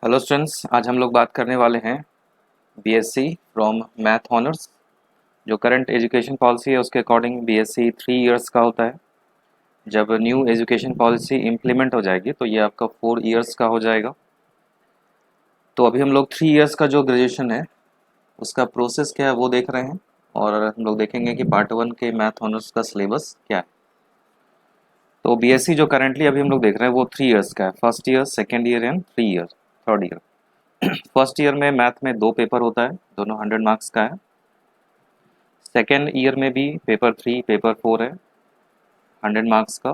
Hello students, आज हम लोग बात करने वाले हैं बीएससी फ्रॉम मैथ ऑनर्स। जो करंट एजुकेशन पॉलिसी है उसके अकॉर्डिंग बीएससी 3 इयर्स का होता है। जब न्यू एजुकेशन पॉलिसी इम्प्लीमेंट हो जाएगी तो ये आपका 4 इयर्स का हो जाएगा। तो अभी हम लोग 3 इयर्स का जो ग्रेजुएशन है उसका प्रोसेस क्या है वो देख रहे हैं, और हम लोग देखेंगे कि पार्ट 1 के मैथ ऑनर्स का सिलेबस क्या है। तो बीएससी जो करंटली अभी हम लोग देख रहे हैं वो 3 इयर्स का है। First year, second year and 3 year, third year. First year में मैथ में 2 पेपर होता है, दोनों 100 मार्क्स का है। सेकेंड ईयर में भी पेपर 3 पेपर 4 है, 100 मार्क्स का।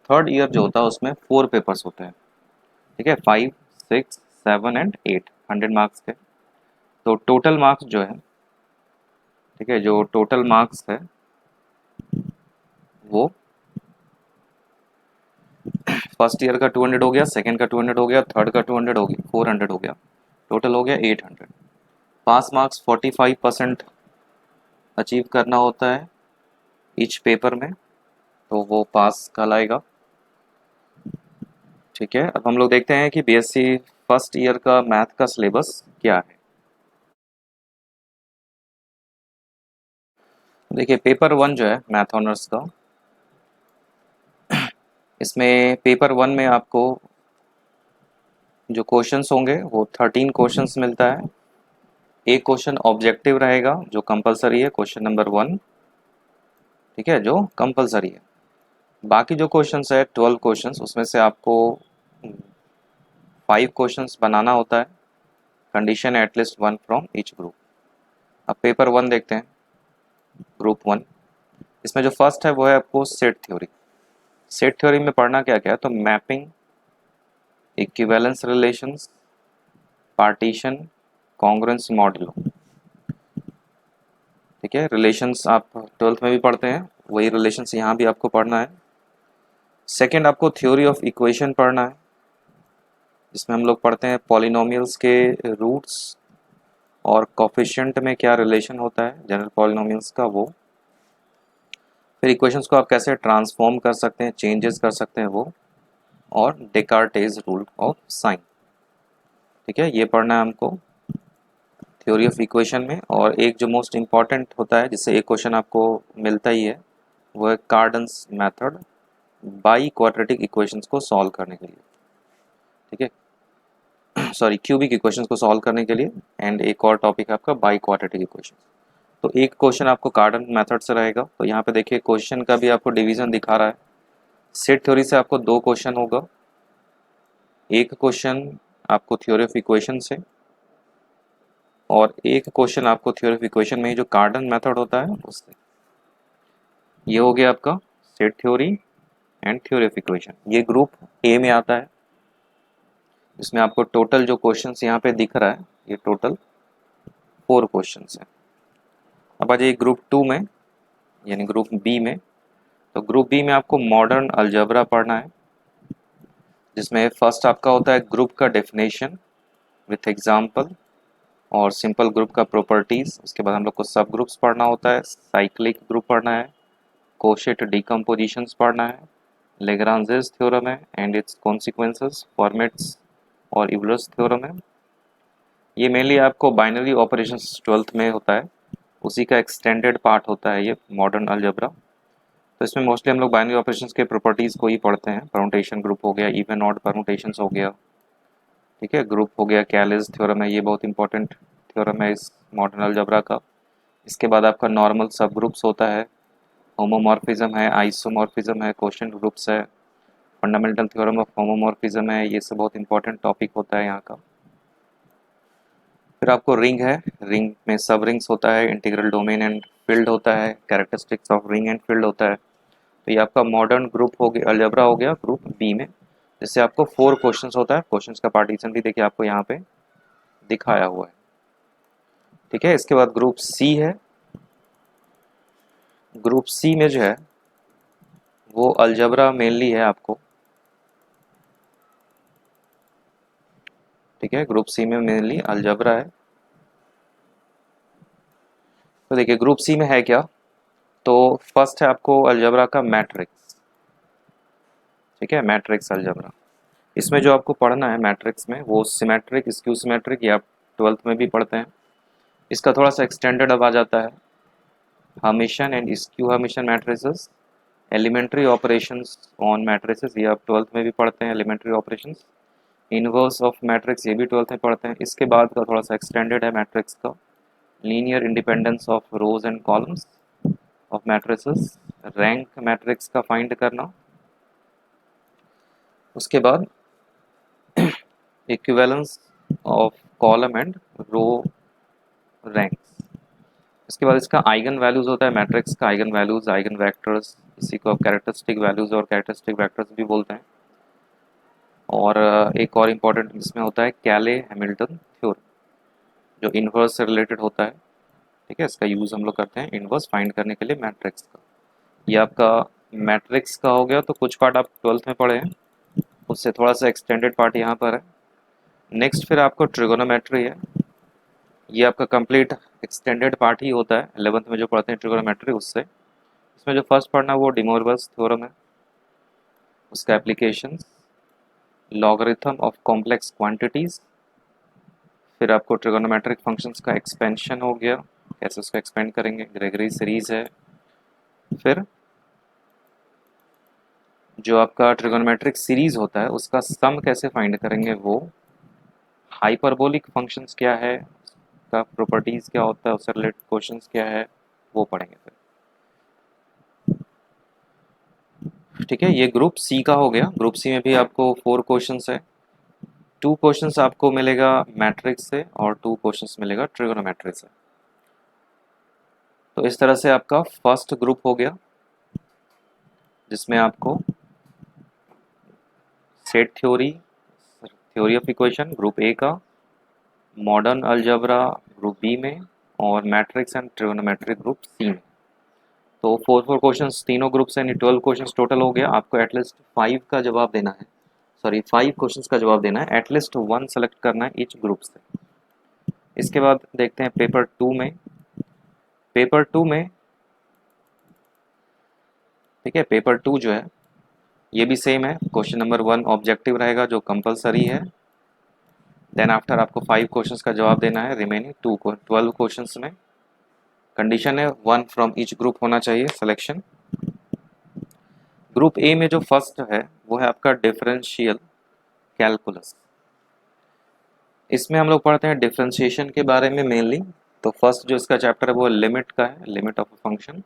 थर्ड ईयर जो होता है उसमें 4 पेपर्स होते हैं, ठीक है, 5, 6, 7 एंड 8, 100 मार्क्स के। तो टोटल मार्क्स जो है, ठीक है, जो टोटल मार्क्स है वो फर्स्ट ईयर का 200 हो गया, सेकेंड का 200 हो गया, थर्ड का 200 हो गया, 400 हो गया, टोटल हो गया 800। पास मार्क्स 45% अचीव करना होता है ईच पेपर में, तो वो पास कहलाएगा। ठीक है, अब हम लोग देखते हैं कि बीएससी फर्स्ट ईयर का मैथ का सिलेबस क्या है। देखिए, पेपर 1 जो है मैथ ऑनर्स का, इसमें पेपर 1 में आपको जो क्वेश्चंस होंगे वो 13 क्वेश्चंस मिलता है। एक क्वेश्चन ऑब्जेक्टिव रहेगा जो कंपलसरी है, क्वेश्चन नंबर 1, ठीक है, जो कंपलसरी है। बाकी जो क्वेश्चंस है 12 क्वेश्चंस, उसमें से आपको 5 क्वेश्चंस बनाना होता है। Condition at least 1 from each group. अब पेपर 1 देखते हैं, ग्रुप 1। इसमें जो फर्स्ट है वो है आपको सेट थ्योरी। सेट थ्योरी में पढ़ना क्या क्या है, तो mapping, equivalence relations, partition, congruence modulo. ठीक है, रिलेशंस आप 12th में भी पढ़ते हैं, वही रिलेशंस यहाँ भी आपको पढ़ना है। सेकंड, आपको थ्योरी ऑफ इक्वेशन पढ़ना है, जिसमें हम लोग पढ़ते हैं पॉलिनोमियल्स के रूट्स और कोफिशिएंट में क्या रिलेशन होता है जनरल पॉलिनोमियल्स का, वो। फिर इक्वेशंस को आप कैसे ट्रांसफॉर्म कर सकते हैं, चेंजेस कर सकते हैं, वो। और डेकार्टेज रूल ऑफ साइन। ठीक है, ये पढ़ना है हमको थ्योरी ऑफ इक्वेशन में। और एक जो मोस्ट इम्पॉर्टेंट होता है, जिससे एक क्वेश्चन आपको मिलता ही है, वो है Cardan's method by quadratic equations को सॉल्व करने के लिए। ठीक है, सॉरी, क्यूबिक इक्वेशंस को सॉल्व करने के लिए। एंड एक और टॉपिक है आपका बाई क्वाड्रेटिक इक्वेशन। तो एक क्वेश्चन आपको कार्डन मेथड से रहेगा। तो यहाँ पे देखिए क्वेश्चन का भी आपको डिवीजन दिखा रहा है। सेट थ्योरी से आपको 2 क्वेश्चन होगा, एक क्वेश्चन आपको थ्योरी ऑफ इक्वेशन से, और एक क्वेश्चन आपको थ्योरी ऑफ इक्वेशन में ही जो कार्डन मेथड होता है उससे। ये हो गया आपका set theory and theory of equation. ये ग्रुप ए में आता है, इसमें आपको टोटल जो क्वेश्चंस यहाँ पे दिख रहा है, ये टोटल 4 क्वेश्चंस है। अब आ जाइए ग्रुप 2 में, यानी ग्रुप बी में। तो ग्रुप बी में आपको मॉडर्न अलजेब्रा पढ़ना है, जिसमें फर्स्ट आपका होता है ग्रुप का डेफिनेशन विथ एग्जाम्पल और सिंपल ग्रुप का प्रॉपर्टीज। उसके बाद हम लोग को सब ग्रुप्स पढ़ना होता है, साइक्लिक ग्रुप पढ़ना है, कोशेट डिकम्पोजिशंस पढ़ना है, लेग्रांजेस थ्योरम है एंड इट्स कॉन्सिक्वेंसेस, फॉर्मेट्स और यूलर्स थ्योरम है। ये मेनली आपको बाइनरी ऑपरेशंस 12th में होता है, उसी का एक्सटेंडेड पार्ट होता है ये मॉडर्न अलजेब्रा। तो इसमें मोस्टली हम लोग बाइनरी ऑपरेशंस के प्रॉपर्टीज़ को ही पढ़ते हैं। परमुटेशन ग्रुप हो गया, इवन ऑड परमुटेशंस हो गया, ठीक है, ग्रुप हो गया, कैलिस थ्योरम है, ये बहुत इंपॉर्टेंट थ्योरम है इस मॉडर्न अलजेब्रा का। इसके बाद आपका नॉर्मल सब ग्रुप्स होता है, होमोमॉर्फिज्म है, आइसोमॉर्फिज्म है, क्वोशिएंट ग्रुप्स है, फंडामेंटल थ्योरम ऑफ होमोमॉर्फिज्म है, ये सब बहुत इंपॉर्टेंट टॉपिक होता है यहाँ का। फिर आपको रिंग है, रिंग में सब रिंग्स होता है, इंटीग्रल डोमेन एंड फील्ड होता है, characteristics of ring and field होता है। तो ये आपका मॉडर्न ग्रुप हो गया, अलजेब्रा हो गया ग्रुप बी में, जिससे आपको 4 क्वेश्चंस होता है। क्वेश्चंस का पार्टीशन भी देखिए आपको यहाँ पे दिखाया हुआ है। ठीक है, इसके बाद ग्रुप सी है। ग्रुप सी में जो है वो अलजेब्रा मेनली है आपको, ठीक है, ग्रुप सी में मेनली अलजेब्रा है। तो देखिए ग्रुप सी में है क्या, तो फर्स्ट है आपको अलजेब्रा का मैट्रिक्स, ठीक है, मैट्रिक्स अलजेब्रा। इसमें जो आपको पढ़ना है मैट्रिक्स में वो सिमेट्रिक, स्क्यू सिमेट्रिक, ये आप 12th में भी पढ़ते हैं। इसका थोड़ा सा एक्सटेंडेड अब आ जाता है, Hermitian and skew Hermitian matrices, elementary operations on matrices, ये आप 12th में भी पढ़ते हैं, elementary operations, inverse of matrix, ये भी 12th में पढ़ते हैं। इसके बाद का थोड़ा सा एक्सटेंडेड है मैट्रिक्स का, linear independence of rows and columns of matrices, rank matrix का फाइंड करना, उसके बाद equivalence of column and row ranks. इसके बाद इसका आइगन वैल्यूज होता है मैट्रिक्स का, आइगन वैल्यूज, आइगन वेक्टर्स, इसी को आप कैरेक्टरिस्टिक वैल्यूज और कैरेक्टरिस्टिक वेक्टर्स भी बोलते हैं। और एक और इम्पॉर्टेंट इसमें होता है कैले हैमिल्टन थ्योरम, जो इन्वर्स से रिलेटेड होता है। ठीक है, इसका यूज़ हम लोग करते हैं इन्वर्स फाइंड करने के लिए मैट्रिक्स का। ये आपका मैट्रिक्स का हो गया, तो कुछ पार्ट आप 12th में पढ़े हैं, उससे थोड़ा सा एक्सटेंडेड पार्ट यहाँ पर है। नेक्स्ट फिर आपको ट्रिगोनोमेट्री है, ये आपका कंप्लीट एक्सटेंडेड पार्ट ही होता है 11th में जो पढ़ते हैं ट्रिगोनोमेट्री उससे। इसमें जो फर्स्ट पढ़ना है वो डिमोरवस थ्योरम है, उसका application, logarithm of complex quantities, फिर आपको ट्रिगोनोमेट्रिक फंक्शंस का एक्सपेंशन हो गया, कैसे उसका एक्सपेंड करेंगे, ग्रेगरी सीरीज है। फिर जो आपका ट्रिगोनोमेट्रिक सीरीज होता है उसका सम कैसे फाइंड करेंगे, वो हाइपरबोलिक फंक्शंस क्या है, उसका प्रॉपर्टीज़ क्या होता है, उससे रिलेटेड क्वेश्चंस क्या है, वो पढ़ेंगे फिर। ठीक है, ये ग्रुप सी का हो गया। ग्रुप सी में भी आपको 4 क्वेश्चंस है, 2 क्वेश्चंस आपको मिलेगा मैट्रिक्स से और 2 क्वेश्चंस मिलेगा ट्रिगोनोमेट्री से। तो इस तरह से आपका फर्स्ट ग्रुप हो गया, जिसमें आपको set theory, theory of equation group A का, मॉडर्न अलजेब्रा ग्रुप बी में, और matrix and trigonometry group C में। तो 4 क्वेश्चंस तीनों ग्रुप से, यानी 12 क्वेश्चंस टोटल हो गया। आपको एटलीस्ट 5 का जवाब देना है, सॉरी 5 क्वेश्चंस का जवाब देना है, एटलीस्ट 1 सेलेक्ट करना है ईच ग्रुप से। इसके बाद देखते हैं पेपर 2 में। पेपर 2 में, ठीक है, पेपर 2 जो है ये भी सेम है। क्वेश्चन नंबर 1 ऑब्जेक्टिव रहेगा जो कंपलसरी है, देन आफ्टर आपको 5 क्वेश्चंस का जवाब देना है, रिमेनिंग 12 क्वेश्चंस में कंडीशन है 1 फ्रॉम ईच ग्रुप होना चाहिए सिलेक्शन। ग्रुप ए में जो फर्स्ट है वो है आपका डिफरेंशियल कैलकुलस। इसमें हम लोग पढ़ते हैं डिफरेंशिएशन के बारे में मेनली। तो फर्स्ट जो इसका चैप्टर है वो लिमिट का है, limit of a function.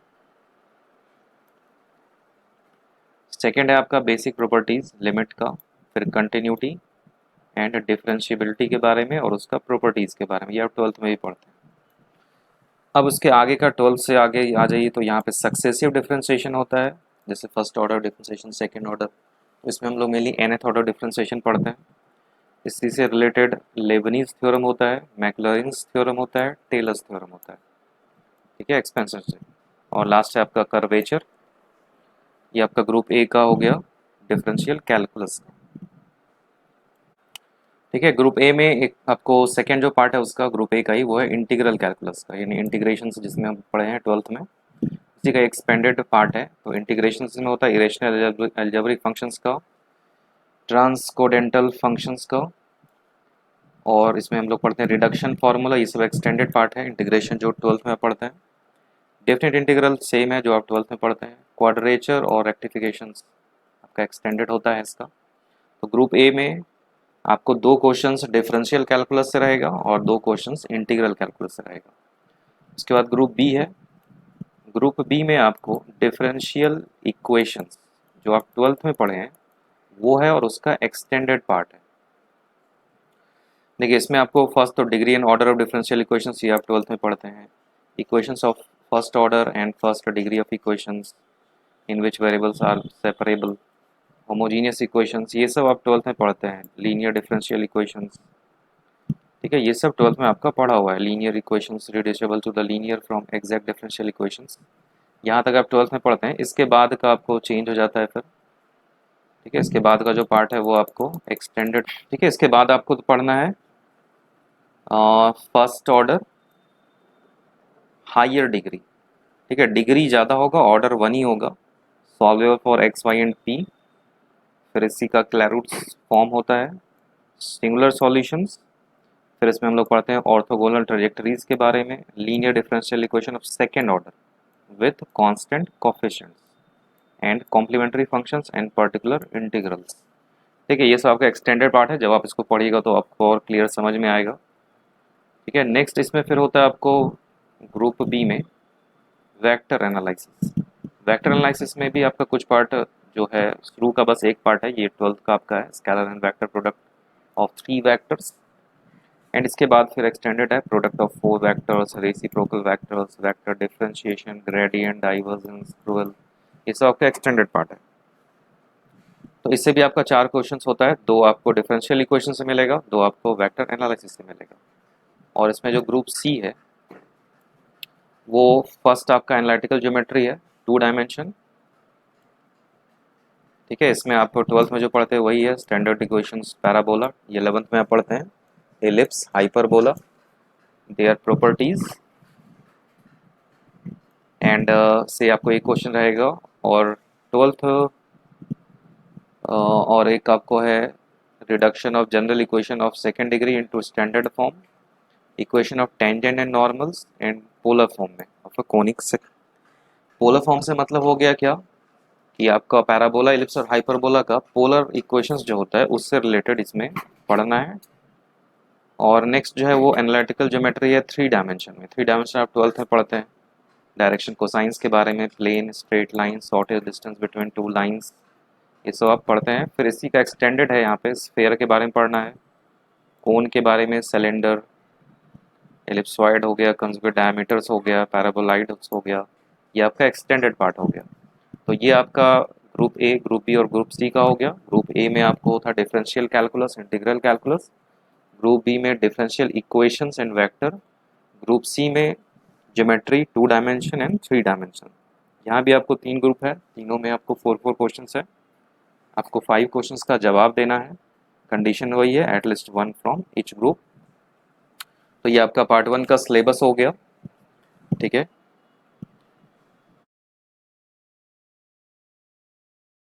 Second है आपका बेसिक प्रॉपर्टीज लिमिट का, फिर कंटिन्यूटी एंड डिफरेंशिएबिलिटी के बारे में और उसका प्रॉपर्टीज के बारे में, ये आप 12th में भी पढ़ते हैं। अब उसके आगे का 12th से आगे आ जाइए तो यहाँ पे सक्सेसिव डिफरेंशिएशन होता है, जैसे first order differentiation, second order. इसमें हम लोग मेनली nth ऑर्डर डिफरेंशिएशन पढ़ते हैं। इसी से रिलेटेड लेबनीज थ्योरम होता है, मैक्लॉरिन्स थ्योरम होता है, टेलर्स थ्योरम होता है। ठीक है, एक्सपेंशन से। और लास्ट है आपका कर्वेचर, ये आपका ग्रुप ए का हो गया, डिफरेंशियल कैलकुलस का। ठीक है, ग्रुप ए में एक आपको सेकेंड जो पार्ट है उसका ग्रुप ए का ही, वो है इंटीग्रल कैलकुलस का, यानी इंटीग्रेशन जिसमें हम पढ़े हैं 12th में, इसी का एक्सपेंडेड पार्ट है। तो इंटीग्रेशन में होता है इरेशनल अलजेब्रिक फंक्शंस का, ट्रांसकोडेंटल फंक्शंस का, और इसमें हम लोग पढ़ते हैं रिडक्शन फार्मूला, ये सब एक्सटेंडेड पार्ट है। इंटीग्रेशन जो 12th में पढ़ते हैं, डेफिनेट इंटीग्रल सेम है जो आप 12th में पढ़ते हैं। क्वाड्रेचर और रेक्टिफिकेशंस आपका एक्सटेंडेड होता है इसका। तो ग्रुप ए में आपको 2 क्वेश्चंस डिफरेंशियल कैलकुलस से रहेगा और 2 क्वेश्चंस इंटीग्रल कैलकुलस से रहेगा। उसके बाद ग्रुप बी है, ग्रुप बी में आपको डिफरेंशियल इक्वेशंस जो आप 12th में पढ़े हैं वो है और उसका एक्सटेंडेड पार्ट है। देखिए, इसमें आपको फर्स्ट तो degree and order of differential equations, ये आप 12th में पढ़ते हैं। Equations of first order and first degree of equations in which variables are separable, homogeneous equations, ये सब आप 12th में पढ़ते हैं। लीनियर डिफरेंशियल इक्वेशंस, ठीक है, ये सब 12th में आपका पढ़ा हुआ है। Linear equations reducible to the linear from exact differential equations, यहाँ तक आप 12th में पढ़ते हैं। इसके बाद का आपको चेंज हो जाता है फिर। ठीक है, इसके बाद का जो पार्ट है वो आपको एक्सटेंडेड, ठीक है, इसके बाद आपको तो पढ़ना है फर्स्ट ऑर्डर हायर डिग्री। ठीक है, डिग्री ज़्यादा होगा, ऑर्डर 1 ही होगा, solvable for x y and p. फिर इसी का क्लैरूट्स फॉर्म होता है, सिंगुलर सॉल्यूशंस, फिर इसमें हम लोग पढ़ते हैं ऑर्थोगोनल ट्रेजेक्टरीज के बारे में, linear differential equation of second order with constant coefficients and complementary functions and particular integrals. ठीक है, ये सब आपका एक्सटेंडेड पार्ट है, जब आप इसको पढ़िएगा तो आपको और क्लियर समझ में आएगा। ठीक है, नेक्स्ट इसमें फिर होता है आपको ग्रुप बी में वेक्टर एनालिसिस। वेक्टर एनालिसिस में भी आपका कुछ पार्ट जो है, शुरू का बस एक पार्ट है, ये 12th का आपका है, scalar and vector product of 3 vectors, and इसके बाद फिर एक्सटेंडेड है product of 4 vectors, reciprocal vectors, vector differentiation, gradient, divergence, dual, ये सब आपका एक्सटेंडेड पार्ट है। तो इससे भी आपका 4 क्वेश्चंस होता है, 2 आपको डिफरेंशियल इक्वेशन से मिलेगा, 2 आपको वेक्टर एनालिसिस से मिलेगा। और इसमें जो ग्रुप सी है वो फर्स्ट आपका एनालिटिकल ज्योमेट्री है, 2 डायमेंशन। ठीक है, इसमें आपको 12th में जो पढ़ते हैं वही है, स्टैंडर्ड इक्वेशंस, पैराबोला, ये 11th में आप पढ़ते हैं, ellipse, hyperbola, their properties, and से आपको एक क्वेश्चन रहेगा। और 12th और एक आपको है reduction of general equation of second degree into standard form, equation of tangent and normals and polar form में आपका कोनिक से। पोलर फॉर्म से मतलब हो गया क्या कि आपका पैराबोला, एलिप्स और हाइपरबोला का पोलर इक्वेशंस जो होता है उससे रिलेटेड इसमें पढ़ना है। और नेक्स्ट जो है वो एनालिटिकल ज्योमेट्री है 3 डायमेंशन में। 3 डायमेंशन आप 12th में पढ़ते हैं, डायरेक्शन कोसाइंस के बारे में, plane, straight line, shortest distance between 2 lines, ये सब आप पढ़ते हैं। फिर इसी का एक्सटेंडेड है, यहाँ पे स्फेयर के बारे में पढ़ना है, कोन के बारे में, सिलेंडर, एलिप्सॉइड हो गया, कंजुगेट डायमीटर्स हो गया, पैराबोलाइड्स हो गया, ये आपका एक्सटेंडेड पार्ट हो गया। तो ये आपका ग्रुप ए, ग्रुप बी और ग्रुप सी का हो गया। ग्रुप ए में आपको था differential calculus, integral calculus, group B में differential equations and vector, group C में ज्योमेट्री 2 डायमेंशन एंड 3 डायमेंशन। यहाँ भी आपको 3 ग्रुप है, तीनों में आपको 4 क्वेश्चंस है, आपको 5 क्वेश्चंस का जवाब देना है, कंडीशन वही है, एटलीस्ट 1 फ्रॉम ईच ग्रुप। तो ये आपका पार्ट 1 का सिलेबस हो गया। ठीक है,